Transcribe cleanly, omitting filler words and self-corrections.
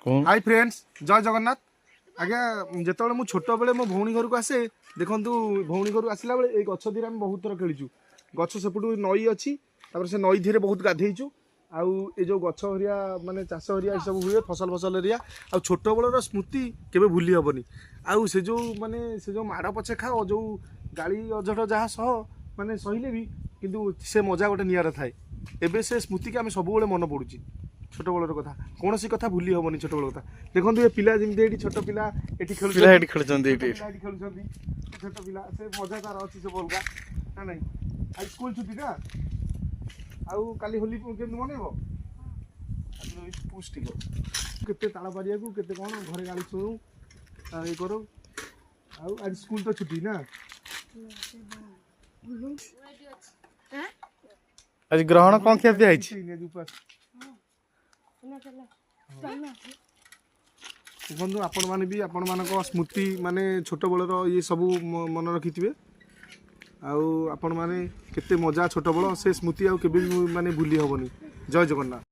Hi friends जय जगन्नाथ आज्ञा जिते मुझे छोट बेले मो भौणी घर को आसे देखूँ भौणी घर आसला बेले ये गछ धीरे आम बहुत थर खेलु गछ सेपटू नई अच्छी से नई धीरे बहुत गाधेचु आउ ये जो गछ हरिया माने चाष हरिया सब हुए फसल फसल हरिया आ छोट बेलर स्मृति केबे भूली हेबनी आउ से जो माने से जो माड़ पछे खाओ जो गाड़ी अझट जहाँ सह माने सहिले भी किंतु से मजा गोटे निरा थाए एबे से स्मृति के आम सब मन पड़ुची छोट बेलर कथा कौन सी कथा भूली हेबनी छोट बेल कथा देखो ये पिला जमी छोट पिला ये खेल छोट पिला से मजा तार अच्छी सब अलगा ना नहीं आज स्कूल छुट्टी ना आउ काली होली केमती मनइब पुष्टि केते ताला पारिया को केते कौन घरे गाड़ी शुणु ये करो आउ आज स्कूल तो छुट्टी ना आज ग्रहण कौन क्या दिया देखो आपण मैंने भी आपण मान स्मृति माने छोट बेलर ये सब मन रखिथे आउ आपण मैंने केते मजा छोट बेल से स्मृति आउ केबे माने भूली हेबनी जय जगन्नाथ।